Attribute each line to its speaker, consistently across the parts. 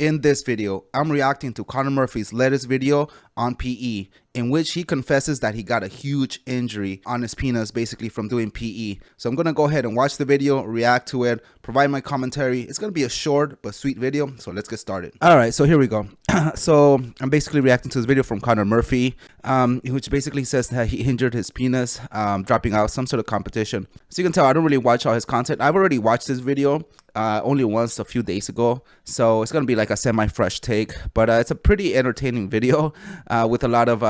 Speaker 1: In this video, I'm reacting to Conor Murphy's latest video on PE, in which he confesses that he got a huge injury on his penis basically from doing PE. So I'm going to go ahead and watch the video, react to it, provide my commentary. It's going to be a short but sweet video, so let's get started. All right, so here we go. So I'm basically reacting to this video from Conor Murphy, which basically says that he injured his penis dropping out some sort of competition. So you can tell I don't really watch all his content. I've already watched this video only once a few days ago, so it's gonna be like a semi-fresh take, but it's a pretty entertaining video with a lot of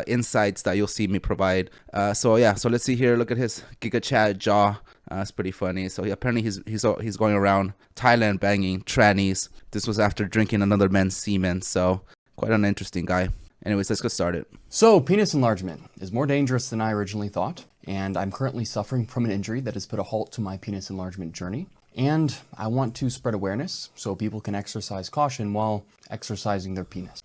Speaker 1: insights that you'll see me provide. So yeah, so let's see here. Look at his Giga Chad jaw. It's pretty funny. So apparently he's going around Thailand banging trannies. This was after drinking another man's semen, so quite an interesting guy. Anyways, let's get started.
Speaker 2: So, penis enlargement is more dangerous than I originally thought, and I'm currently suffering from an injury that has put a halt to my penis enlargement journey. And I want to spread awareness so people can exercise caution while exercising their penis.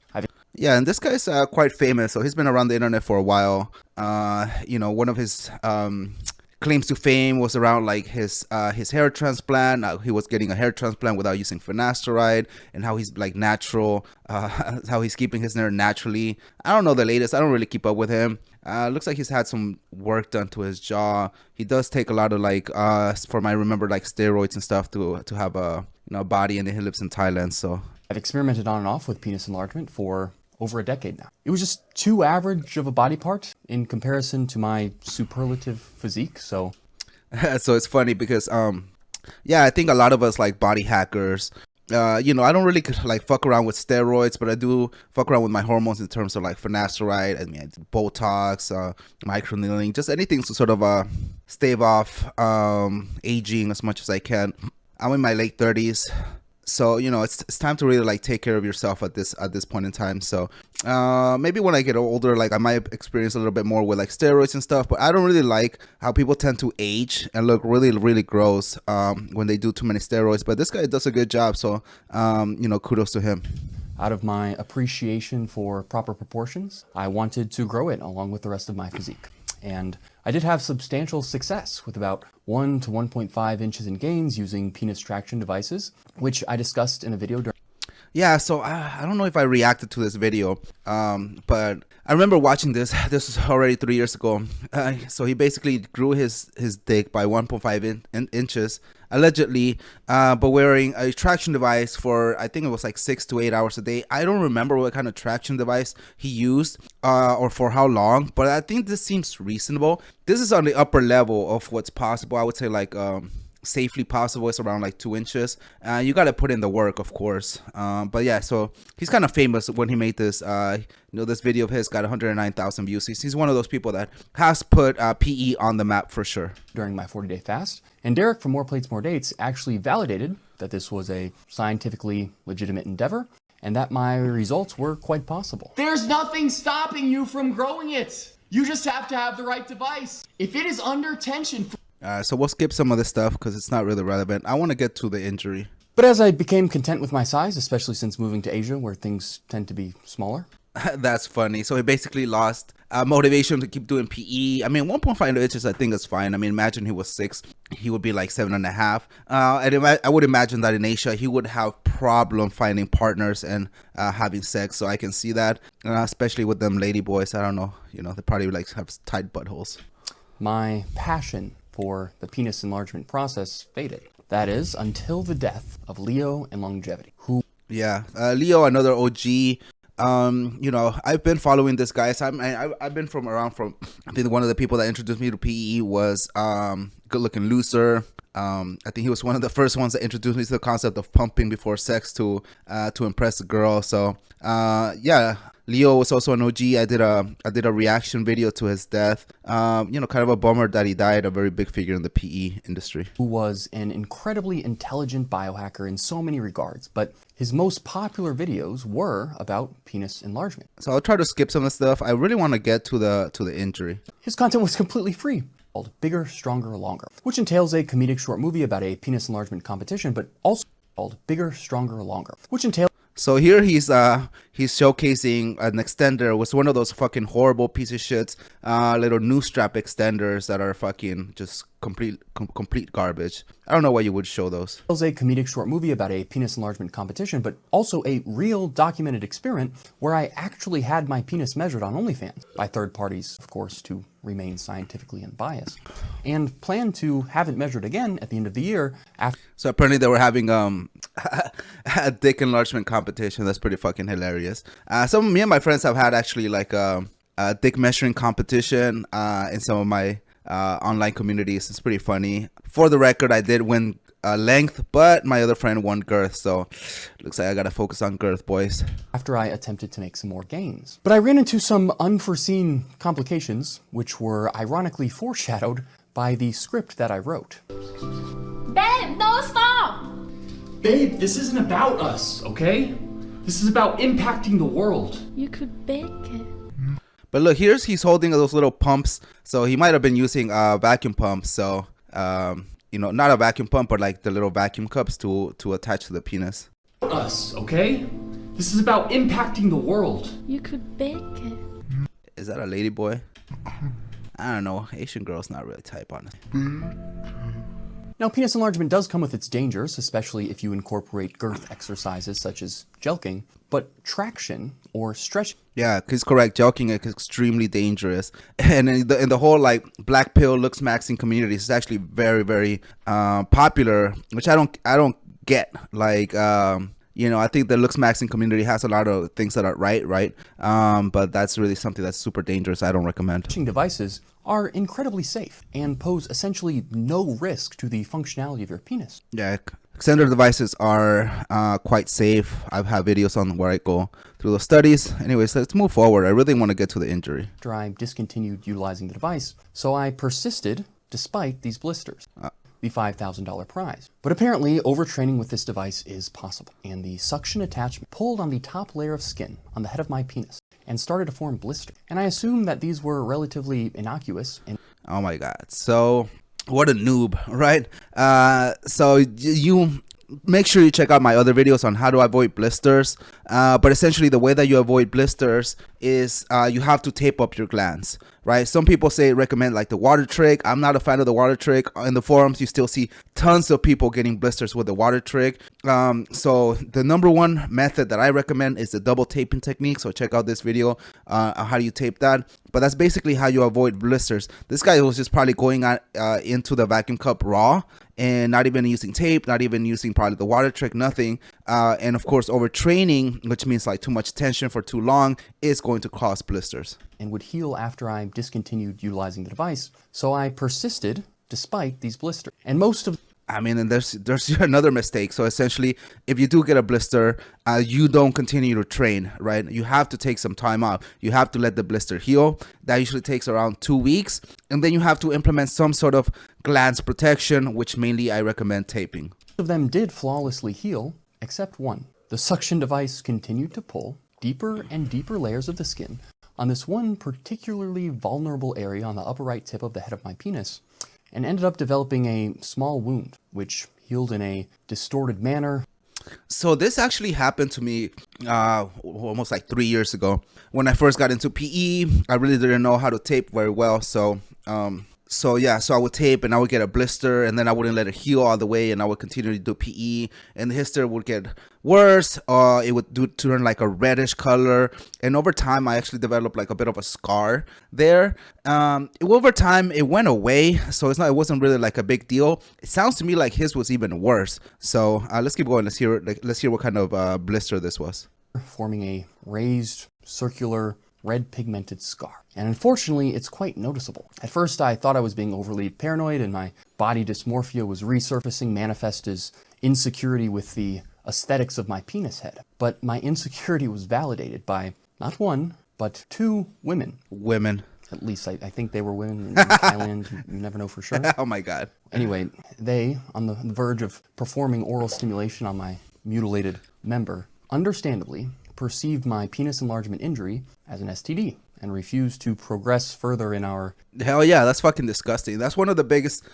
Speaker 1: Yeah, and this guy's quite famous, so he's been around the internet for a while. One of his claims to fame was around like his hair transplant. He was getting a hair transplant without using finasteride, and how he's like natural, how he's keeping his hair naturally. I don't know the latest. I don't really keep up with him. Looks like he's had some work done to his jaw. He does take a lot of like from I remember like steroids and stuff to have a body, and he lives in Thailand. So
Speaker 2: I've experimented on and off with penis enlargement for over a decade now. It was just too average of a body part in comparison to my superlative physique, so
Speaker 1: so it's funny because yeah, I think a lot of us like body hackers, I don't really like fuck around with steroids, but I do fuck around with my hormones in terms of like finasteride, Botox, microneedling, just anything to sort of stave off aging as much as I can. I'm in my late 30s. So, it's time to really like take care of yourself at this point in time. So maybe when I get older, like I might experience a little bit more with like steroids and stuff, but I don't really like how people tend to age and look really, really gross when they do too many steroids. But this guy does a good job. So, kudos to him.
Speaker 2: Out of my appreciation for proper proportions, I wanted to grow it along with the rest of my physique. And I did have substantial success with about 1 to 1.5 inches in gains using penis traction devices, which I discussed in a video during.
Speaker 1: Yeah, so I don't know if I reacted to this video, but I remember watching this. This was already 3 years ago. So he basically grew his dick by 1.5 inches, allegedly, but wearing a traction device for, I think it was like 6 to 8 hours a day. I don't remember what kind of traction device he used or for how long, but I think this seems reasonable. This is on the upper level of what's possible. I would say like safely possible. It's around like 2 inches. You got to put in the work, of course. But yeah, so he's kind of famous when he made this. This video of his got 109,000 views. He's one of those people that has put PE on the map for sure.
Speaker 2: During my 40-day fast. And Derek from More Plates, More Dates actually validated that this was a scientifically legitimate endeavor and that my results were quite possible.
Speaker 3: There's nothing stopping you from growing it. You just have to have the right device. If it is under tension.
Speaker 1: So we'll skip some of this stuff because it's not really relevant. I want to get to the injury.
Speaker 2: But as I became content with my size, especially since moving to Asia where things tend to be smaller.
Speaker 1: That's funny. So he basically lost motivation to keep doing PE. I mean, 1.5 inches, I think is fine. I mean, imagine he was 6, he would be like 7.5. I would imagine that in Asia, he would have problem finding partners and having sex. So I can see that, especially with them lady boys. I don't know, they probably like have tight buttholes.
Speaker 2: My passion for the penis enlargement process faded. That is, until the death of Leo and Longevity.
Speaker 1: Yeah, Leo, another OG. I've been following this guy. So I've been I think one of the people that introduced me to PE was Good Looking Loser. I think he was one of the first ones that introduced me to the concept of pumping before sex to impress a girl. So yeah, Leo was also an OG. I did a reaction video to his death. Kind of a bummer that he died. A very big figure in the PE industry.
Speaker 2: Who was an incredibly intelligent biohacker in so many regards, but his most popular videos were about penis enlargement.
Speaker 1: So I'll try to skip some of the stuff. I really want to get to the injury.
Speaker 2: His content was completely free. Called Bigger, Stronger, Longer, which entails a comedic short movie about a penis enlargement competition, but also called Bigger, Stronger, Longer, which entails.
Speaker 1: So here he's showcasing an extender. It was one of those fucking horrible piece of shits, little new strap extenders that are fucking just complete garbage. I don't know why you would show those.
Speaker 2: It was a comedic short movie about a penis enlargement competition, but also a real documented experiment where I actually had my penis measured on OnlyFans by third parties, of course, to remain scientifically unbiased, and plan to have it measured again at the end of the year after.
Speaker 1: So apparently they were having a dick enlargement competition. That's pretty fucking hilarious. Me and my friends have had actually like a dick measuring competition in some of my online communities. It's pretty funny. For the record, I did win length, but my other friend won girth, so looks like I gotta focus on girth, boys.
Speaker 2: After I attempted to make some more gains. But I ran into some unforeseen complications, which were ironically foreshadowed by the script that I wrote.
Speaker 4: Babe, no, stop!
Speaker 3: Babe, this isn't about us, okay? This is about impacting the world.
Speaker 4: You could bake it.
Speaker 1: But look, he's holding those little pumps, so he might have been using vacuum pumps. So you know, not a vacuum pump, but like the little vacuum cups to attach to the penis.
Speaker 3: Us, okay? This is about impacting the world.
Speaker 4: You could bake it.
Speaker 1: Is that a lady boy? I don't know. Asian girl's not really type, honestly.
Speaker 2: Now, penis enlargement does come with its dangers, especially if you incorporate girth exercises such as jelqing, but traction or stretch.
Speaker 1: Yeah, he's correct. Jelqing is extremely dangerous, and in the whole like black pill looks maxing community, it's actually very, very popular, which I don't get. Like you know, I think the looks maxing community has a lot of things that are right, but that's really something that's super dangerous. I don't recommend.
Speaker 2: Devices are incredibly safe and pose essentially no risk to the functionality of your penis.
Speaker 1: Yeah, extender devices are quite safe. I've had videos on where I go through those studies. Anyways, let's move forward. I really want to get to the injury.
Speaker 2: After I discontinued utilizing the device, so I persisted despite these blisters. The $5,000 prize. But apparently, overtraining with this device is possible, and the suction attachment pulled on the top layer of skin on the head of my penis and started to form blisters. And I assumed that these were relatively innocuous. And
Speaker 1: oh my god, so what a noob, right? So you make sure you check out my other videos on how to avoid blisters, but essentially the way that you avoid blisters is you have to tape up your glands, right? Some people recommend like the water trick. I'm not a fan of the water trick. In the forums you still see tons of people getting blisters with the water trick. So the number one method that I recommend is the double taping technique, so check out this video on how do you tape that. But that's basically how you avoid blisters. This guy was just probably going into the vacuum cup raw and not even using tape, not even using probably the water trick, nothing. And of course, overtraining, which means like too much tension for too long, is going to cause blisters.
Speaker 2: And would heal after I discontinued utilizing the device. So I persisted despite these blisters. And most of
Speaker 1: I mean, and there's another mistake. So essentially, if you do get a blister, you don't continue to train, right? You have to take some time off. You have to let the blister heal. That usually takes around 2 weeks. And then you have to implement some sort of glands protection, which mainly I recommend taping.
Speaker 2: of them did flawlessly heal, except one. The suction device continued to pull deeper and deeper layers of the skin on this one particularly vulnerable area on the upper right tip of the head of my penis, and ended up developing a small wound, which healed in a distorted manner.
Speaker 1: So this actually happened to me almost like 3 years ago. When I first got into PE, I really didn't know how to tape very well. So I would tape and I would get a blister, and then I wouldn't let it heal all the way, and I would continue to do PE, and the history would get worse. It would turn like a reddish color, and over time I actually developed like a bit of a scar there. Over time it went away, so it wasn't really like a big deal. It sounds to me like his was even worse. So let's keep going. Let's hear what kind of blister this was.
Speaker 2: Forming a raised, circular, red pigmented scar. And unfortunately, it's quite noticeable. At first, I thought I was being overly paranoid and my body dysmorphia was resurfacing, manifest as insecurity with the aesthetics of my penis head. But my insecurity was validated by not one, but two women.
Speaker 1: Women.
Speaker 2: At least I think they were women in Thailand. You never know for sure.
Speaker 1: Oh my God.
Speaker 2: Anyway, they, on the verge of performing oral stimulation on my mutilated member, understandably perceived my penis enlargement injury as an STD and refused to progress further in our...
Speaker 1: Hell yeah, that's fucking disgusting. That's one of the biggest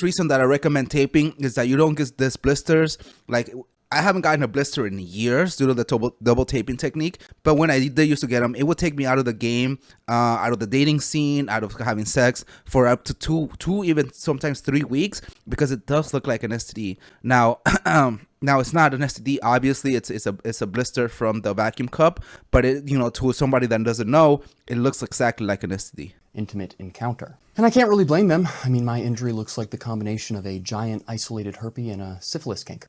Speaker 1: reasons that I recommend taping is that you don't get these blisters. Like, I haven't gotten a blister in years due to the double taping technique. But when I did used to get them, it would take me out of the game, out of the dating scene, out of having sex for up to two, even sometimes 3 weeks, because it does look like an STD. Now, now it's not an STD. Obviously, it's a blister from the vacuum cup, but it, you know, to somebody that doesn't know, it looks exactly like an STD.
Speaker 2: Intimate encounter. And I can't really blame them. I mean, my injury looks like the combination of a giant isolated herpes and a syphilis kink.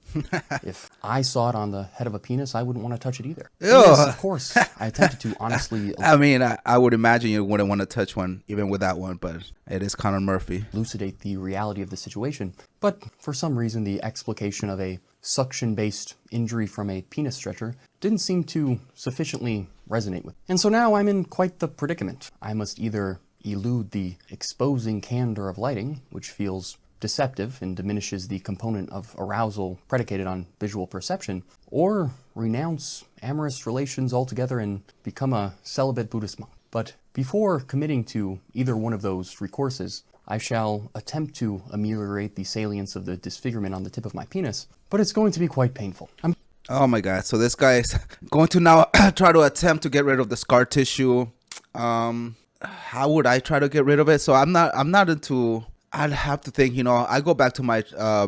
Speaker 2: If I saw it on the head of a penis, I wouldn't want to touch it either. Yes, of course. I attempted to honestly...
Speaker 1: I mean, I would imagine you wouldn't want to touch one, even with that one, but it is Conor Murphy.
Speaker 2: Elucidate the reality of the situation. But for some reason, the explication of a suction-based injury from a penis stretcher didn't seem to sufficiently resonate with. And so now I'm in quite the predicament. I must either elude the exposing candor of lighting, which feels deceptive and diminishes the component of arousal predicated on visual perception, or renounce amorous relations altogether and become a celibate Buddhist monk. But before committing to either one of those recourses, I shall attempt to ameliorate the salience of the disfigurement on the tip of my penis, but it's going to be quite painful.
Speaker 1: Oh my god, so this guy is going to now try to attempt to get rid of the scar tissue. How would I try to get rid of it? So I'm not into... I'd have to think, you know, I go back to my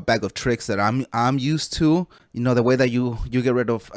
Speaker 1: bag of tricks that I'm used to. You know, the way that you get rid of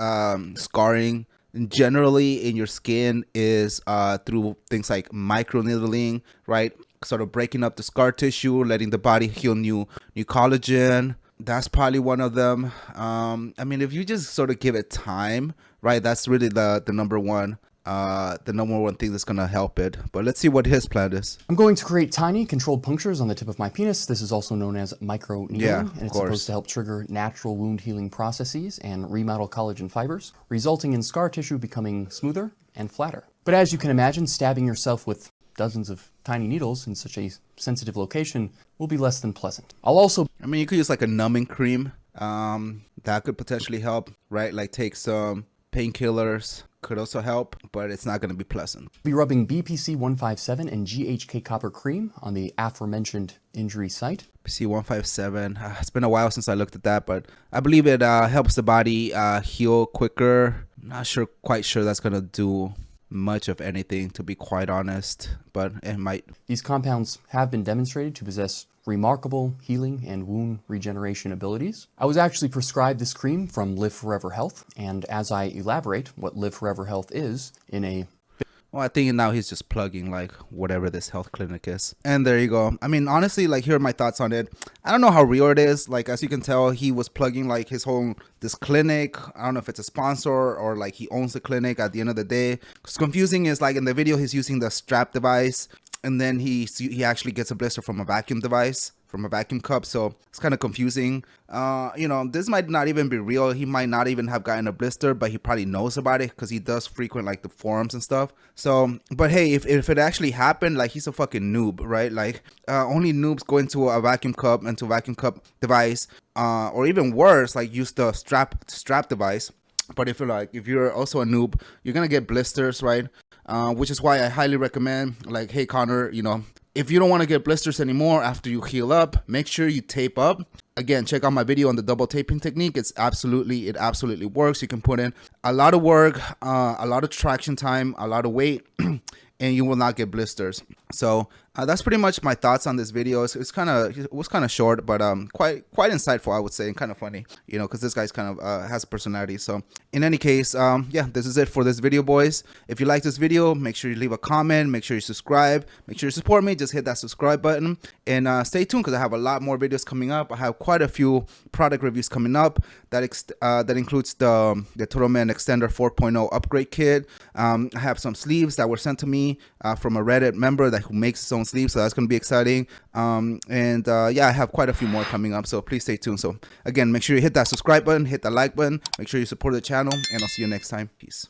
Speaker 1: scarring generally in your skin is through things like microneedling, right? Sort of breaking up the scar tissue, letting the body heal new collagen. That's probably one of them. I mean, if you just sort of give it time, right? That's really the number one thing that's gonna help it. But let's see what his plan is.
Speaker 2: I'm going to create tiny controlled punctures on the tip of my penis. This is also known as microneedling, and it's supposed to help trigger natural wound healing processes and remodel collagen fibers, resulting in scar tissue becoming smoother and flatter. But as you can imagine, stabbing yourself with dozens of tiny needles in such a sensitive location will be less than pleasant.
Speaker 1: I mean, you could use like a numbing cream. That could potentially help, right? Like take some painkillers. Could also help, but it's not going to be pleasant.
Speaker 2: Be rubbing BPC 157 and GHK copper cream on the aforementioned injury site.
Speaker 1: BPC 157. It's been a while since I looked at that, but I believe it helps the body heal quicker. Not quite sure that's going to do much of anything, to be quite honest, but it might.
Speaker 2: These compounds have been demonstrated to possess remarkable healing and wound regeneration abilities. I was actually prescribed this cream from Live Forever Health, and as I elaborate what Live Forever Health is in a...
Speaker 1: Well, I think now he's just plugging like whatever this health clinic is. And there you go. I mean, honestly, like, here are my thoughts on it. I don't know how real it is. Like, as you can tell, he was plugging like this clinic. I don't know if it's a sponsor or like he owns the clinic at the end of the day. What's confusing is like in the video, he's using the strap device, and then he actually gets a blister from a vacuum device, from a vacuum cup. So it's kind of confusing. You know, this might not even be real. He might not even have gotten a blister, but he probably knows about it because he does frequent like the forums and stuff. So, but hey, if it actually happened, like, he's a fucking noob, right? Like, only noobs go into a vacuum cup, device, or even worse, like use the strap device. But if you're also a noob, you're gonna get blisters, right? Which is why I highly recommend, like, hey Conor, you know, if you don't want to get blisters anymore after you heal up, make sure you tape up. Again, check out my video on the double taping technique. It absolutely works. You can put in a lot of work, a lot of traction time, a lot of weight, and you will not get blisters. So that's pretty much my thoughts on this video. It was kind of short, but quite insightful, I would say, and kind of funny, you know, because this guy's kind of has a personality. So in any case, yeah, this is it for this video, boys. If you like this video, make sure you leave a comment, make sure you subscribe, make sure you support me. Just hit that subscribe button, and stay tuned because I have a lot more videos coming up. I have quite a few product reviews coming up. That includes the Total Man Extender 4.0 upgrade kit. I have some sleeves that were sent to me from a Reddit member who makes his own sleeves, so that's going to be exciting. Yeah, I have quite a few more coming up, so please stay tuned. So again, make sure you hit that subscribe button, hit that like button, make sure you support the channel, and I'll see you next time. Peace.